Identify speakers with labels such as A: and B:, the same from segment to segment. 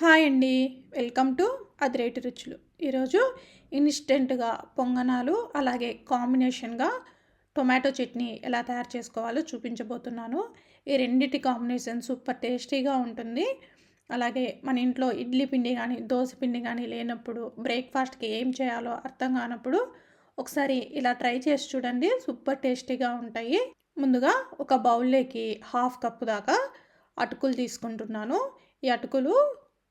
A: Hi అండి. Welcome to అదిరేటి రుచులు. ఈరోజు ఇన్‌స్టెంట్‌గా పొంగనాలు, అలాగే కాంబినేషన్‌గా టొమాటో చట్నీ ఎలా తయారు చేసుకోవాలో చూపించబోతున్నాను. ఈ రెండిటి కాంబినేషన్ సూపర్ టేస్టీగా ఉంటుంది. అలాగే మన ఇంట్లో ఇడ్లీ పిండి గానీ, దోస పిండి గానీ లేనప్పుడు బ్రేక్‌ఫాస్ట్‌కి ఏం చేయాలో అర్థం కానప్పుడు ఒకసారి ఇలా ట్రై చేసి చూడండి. సూపర్ టేస్టీగా ఉంటాయి. ముందుగా ఒక బౌల్‌లోకి హాఫ్ కప్పు దాకా అటుకులు తీసుకుంటున్నాను. ఈ అటుకులు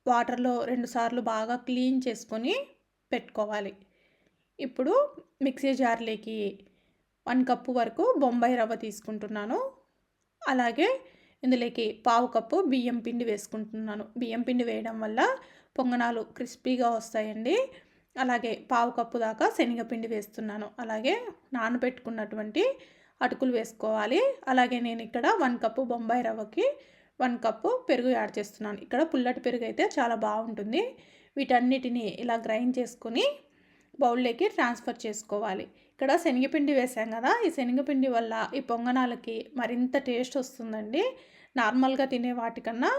A: వాటర్‌లో 2 సార్లు బాగా క్లీన్ చేసుకొని పెట్టుకోవాలి. ఇప్పుడు మిక్సీ జార్‌లోకి 1 కప్పు వరకు బొంబాయి రవ్వ తీసుకుంటున్నాను. అలాగే ఇందులోకి పావు కప్పు బియ్యం పిండి వేసుకుంటున్నాను. బియ్యం పిండి వేయడం వల్ల పొంగనాలు క్రిస్పీగా వస్తాయండి. అలాగే పావు కప్పు దాకా శనగపిండి వేస్తున్నాను. అలాగే నానబెట్టుకున్నటువంటి అటుకులు వేసుకోవాలి. అలాగే నేను ఇక్కడ 1 కప్పు బొంబాయి రవ్వకి 1 కప్పు పెరుగు యాడ్ చేస్తున్నాను. ఇక్కడ పుల్లటి పెరుగు అయితే చాలా బాగుంటుంది. వీటన్నిటిని ఇలా గ్రైండ్ చేసుకొని బౌల్లోకి ట్రాన్స్ఫర్ చేసుకోవాలి. ఇక్కడ శనగపిండి వేసాం కదా, ఈ శనగపిండి వల్ల ఈ పొంగనాలకి మరింత టేస్ట్ వస్తుందండి. నార్మల్గా తినే వాటికన్నా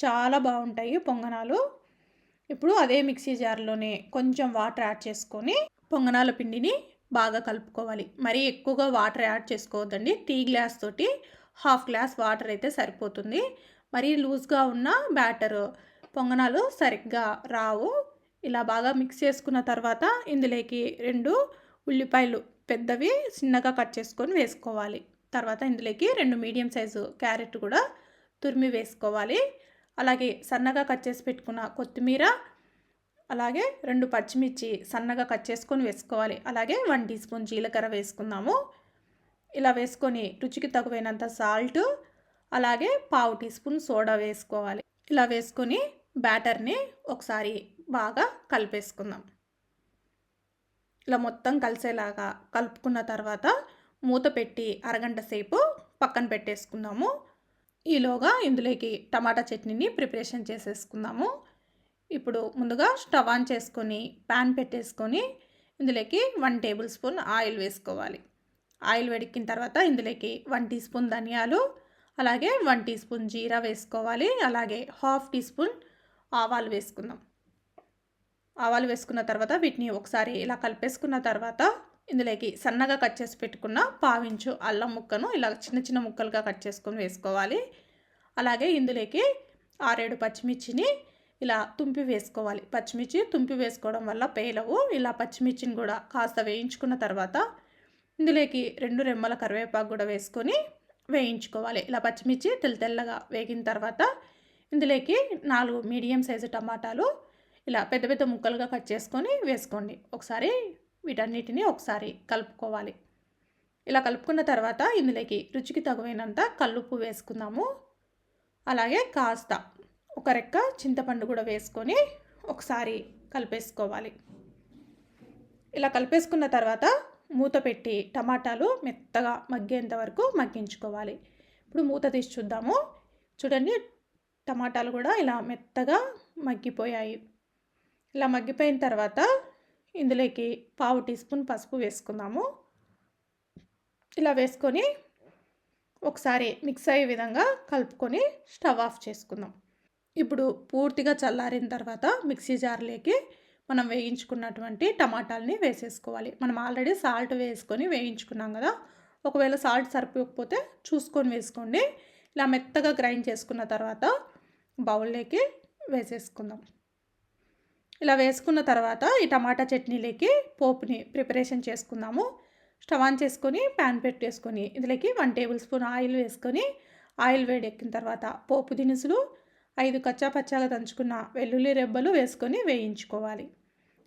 A: చాలా బాగుంటాయి పొంగనాలు. ఇప్పుడు అదే మిక్సీ జార్లోనే కొంచెం వాటర్ యాడ్ చేసుకొని పొంగనాల పిండిని బాగా కలుపుకోవాలి. మరీ ఎక్కువగా వాటర్ యాడ్ చేసుకోవద్దండి. టీ గ్లాస్ తోటి హాఫ్ గ్లాస్ వాటర్ అయితే సరిపోతుంది. మరీ లూజ్గా ఉన్న బ్యాటర్ పొంగనాలు సరిగ్గా రావు. ఇలా బాగా మిక్స్ చేసుకున్న తర్వాత ఇందులోకి 2 ఉల్లిపాయలు పెద్దవి చిన్నగా కట్ చేసుకొని వేసుకోవాలి. తర్వాత ఇందులోకి 2 మీడియం సైజు క్యారెట్ కూడా తురిమి వేసుకోవాలి. అలాగే సన్నగా కట్ చేసి పెట్టుకున్న కొత్తిమీర, అలాగే 2 పచ్చిమిర్చి సన్నగా కట్ చేసుకొని వేసుకోవాలి. అలాగే 1 టీ స్పూన్ జీలకర్ర వేసుకుందాము. ఇలా వేసుకొని రుచికి తగువైనంత సాల్ట్, అలాగే పావు టీ స్పూన్ సోడా వేసుకోవాలి. ఇలా వేసుకొని బ్యాటర్ని ఒకసారి బాగా కలిపేసుకుందాం. ఇలా మొత్తం కలిసేలాగా కలుపుకున్న తర్వాత మూత పెట్టి అరగంట సేపు పక్కన పెట్టేసుకుందాము. ఈలోగా ఇందులోకి టమాటా చట్నీని ప్రిపరేషన్ చేసేసుకుందాము. ఇప్పుడు ముందుగా స్టవ్ ఆన్ చేసుకొని ప్యాన్ పెట్టేసుకొని ఇందులోకి 1 టేబుల్ స్పూన్ ఆయిల్ వేసుకోవాలి. ఆయిల్ వేడెక్కిన తర్వాత ఇందులోకి 1 టీ స్పూన్ ధనియాలు, అలాగే 1 టీ స్పూన్ జీరా వేసుకోవాలి. అలాగే హాఫ్ టీ స్పూన్ ఆవాలు వేసుకుందాం. ఆవాలు వేసుకున్న తర్వాత వీటిని ఒకసారి ఇలా కలిపేసుకున్న తర్వాత ఇందులోకి సన్నగా కట్ చేసి పెట్టుకున్న పావించు అల్లం ముక్కను ఇలా చిన్న చిన్న ముక్కలుగా కట్ చేసుకొని వేసుకోవాలి. అలాగే ఇందులోకి 6-7 పచ్చిమిర్చిని ఇలా తుంపి వేసుకోవాలి. పచ్చిమిర్చి తుంపి వేసుకోవడం వల్ల పేలవు. ఇలా పచ్చిమిర్చిని కూడా కాస్త వేయించుకున్న తర్వాత ఇందులోకి 2 రెమ్మల కరివేపాకు కూడా వేసుకొని వేయించుకోవాలి. ఇలా పచ్చిమిర్చి తెల్లగా వేగిన తర్వాత ఇందులోకి 4 మీడియం సైజు టమాటాలు ఇలా పెద్ద పెద్ద ముక్కలుగా కట్ చేసుకొని వేసుకోండి. ఒకసారి వీటన్నిటిని ఒకసారి కలుపుకోవాలి. ఇలా కలుపుకున్న తర్వాత ఇందులోకి రుచికి తగువైనంత కల్లుప్పు వేసుకుందాము. అలాగే కాస్త ఒక రెక్క చింతపండు కూడా వేసుకొని ఒకసారి కలిపేసుకోవాలి. ఇలా కలిపేసుకున్న తర్వాత మూత పెట్టి టమాటాలు మెత్తగా మగ్గేంత వరకు మగ్గించుకోవాలి. ఇప్పుడు మూత తీసి చూద్దాము. చూడండి, టమాటాలు కూడా ఇలా మెత్తగా మగ్గిపోయాయి. ఇలా మగ్గిపోయిన తర్వాత ఇందులోకి పావు టీ స్పూన్ పసుపు వేసుకుందాము. ఇలా వేసుకొని ఒకసారి మిక్స్ అయ్యే విధంగా కలుపుకొని స్టవ్ ఆఫ్ చేసుకుందాం. ఇప్పుడు పూర్తిగా చల్లారిన తర్వాత మిక్సీ జార్లోకి మనం వేయించుకున్నటువంటి టమాటాలని వేసేసుకోవాలి. మనం ఆల్రెడీ సాల్ట్ వేసుకొని వేయించుకున్నాం కదా, ఒకవేళ సాల్ట్ సరిపోకపోతే చూసుకొని వేసుకోండి. ఇలా మెత్తగా గ్రైండ్ చేసుకున్న తర్వాత బౌల్లోకి వేసేసుకుందాం. ఇలా వేసుకున్న తర్వాత ఈ టమాటా చట్నీలోకి పోపుని ప్రిపరేషన్ చేసుకుందాము. స్టవ్ ఆన్ చేసుకొని ప్యాన్ పెట్టేసుకొని ఇందులోకి 1 టేబుల్ స్పూన్ ఆయిల్ వేసుకొని ఆయిల్ వేడెక్కిన తర్వాత పోపు దినుసులు, 5 కచ్చా పచ్చాగా దంచుకున్న వెల్లుల్లి రెబ్బలు వేసుకొని వేయించుకోవాలి.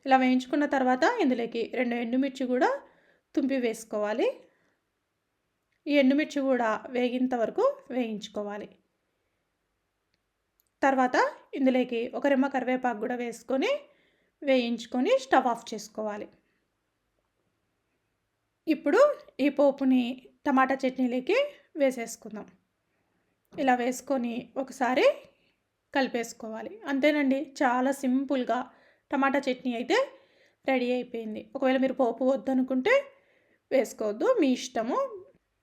A: ఇలా వేయించుకున్న తర్వాత ఇందులోకి 2 ఎండుమిర్చి కూడా తుంపి వేసుకోవాలి. ఈ ఎండుమిర్చి కూడా వేగేంత వరకు వేయించుకోవాలి. తర్వాత ఇందులోకి ఒక రెమ్మ కరివేపాకు కూడా వేసుకొని వేయించుకొని స్టవ్ ఆఫ్ చేసుకోవాలి. ఇప్పుడు ఈ పోపుని టమాటా చట్నీలోకి వేసేసుకుందాం. ఇలా వేసుకొని ఒకసారి కలిపేసుకోవాలి. అంతేనండి, చాలా సింపుల్గా టమాటా చట్నీ అయితే రెడీ అయిపోయింది. ఒకవేళ మీరు పోపు వద్దనుకుంటే వేసుకోవద్దు, మీ ఇష్టము.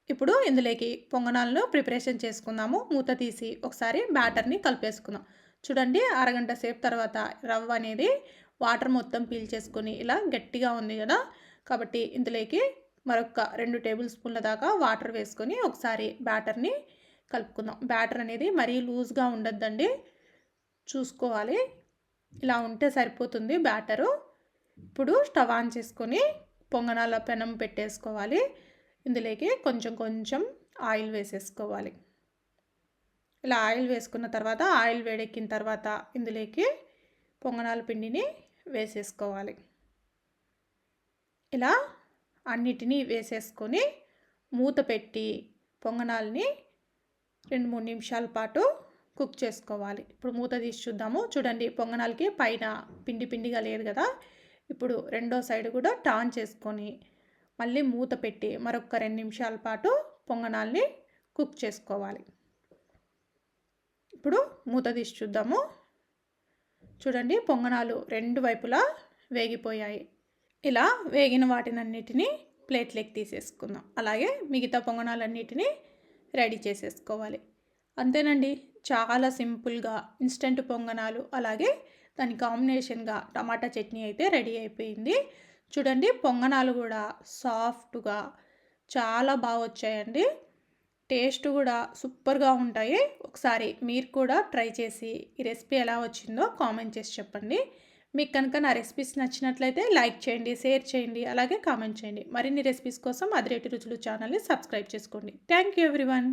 A: ఇప్పుడు ఇందులోకి పొంగనాలను ప్రిపరేషన్ చేసుకుందాము. మూత తీసి ఒకసారి బ్యాటర్ని కలిపేసుకుందాం. చూడండి అరగంట సేపు తర్వాత రవ్వ అనేది వాటర్ మొత్తం పీల్చేసుకొని ఇలా గట్టిగా ఉంది కదా, కాబట్టి ఇందులోకి మరొక 2 టేబుల్ స్పూన్ల దాకా వాటర్ వేసుకొని ఒకసారి బ్యాటర్ని కలుపుకుందాం. బ్యాటర్ అనేది మరీ లూజ్గా ఉండొద్దండి, చూసుకోవాలి. ఇలా ఉంటే సరిపోతుంది బ్యాటరు. ఇప్పుడు స్టవ్ ఆన్ చేసుకొని పొంగనాల పెనం పెట్టేసుకోవాలి. ఇందులోకి కొంచెం కొంచెం ఆయిల్ వేసేసుకోవాలి. ఇలా ఆయిల్ వేసుకున్న తర్వాత ఆయిల్ వేడెక్కిన తర్వాత ఇందులోకి పొంగనాల పిండిని వేసేసుకోవాలి. ఇలా అన్నిటినీ వేసేసుకొని మూత పెట్టి పొంగనాలని 2-3 నిమిషాల పాటు కుక్ చేసుకోవాలి. ఇప్పుడు మూత తీసి చూద్దాము. చూడండి పొంగనాలకి పైన పిండి పిండిగా లేదు కదా. ఇప్పుడు రెండో సైడ్ కూడా టర్న్ చేసుకొని మళ్ళీ మూత పెట్టి మరొక 2 నిమిషాల పాటు పొంగనాల్ని కుక్ చేసుకోవాలి. ఇప్పుడు మూత తీసి చూద్దాము. చూడండి పొంగనాలు 2 వైపులా వేగిపోయాయి. ఇలా వేగిన వాటినన్నిటినీ ప్లేట్లోకి తీసేసుకుందాం. అలాగే మిగతా పొంగనాలన్నిటినీ రెడీ చేసేసుకోవాలి. అంతేనండి, చాలా సింపుల్గా ఇన్స్టెంట్ పొంగనాలు అలాగే దాని కాంబినేషన్గా టమాటా చట్నీ అయితే రెడీ అయిపోయింది. చూడండి పొంగనాలు కూడా సాఫ్ట్గా చాలా బాగా వచ్చాయండి. టేస్ట్ కూడా సూపర్గా ఉంటాయి. ఒకసారి మీరు కూడా ట్రై చేసి ఈ రెసిపీ ఎలా వచ్చిందో కామెంట్ చేసి చెప్పండి. మీకు కనుక నా రెసిపీస్ నచ్చినట్లయితే లైక్ చేయండి, షేర్ చేయండి, అలాగే కామెంట్ చేయండి. మరిన్ని రెసిపీస్ కోసం అదిరేటి రుచులు ఛానల్ని సబ్స్క్రైబ్ చేసుకోండి. Thank you everyone.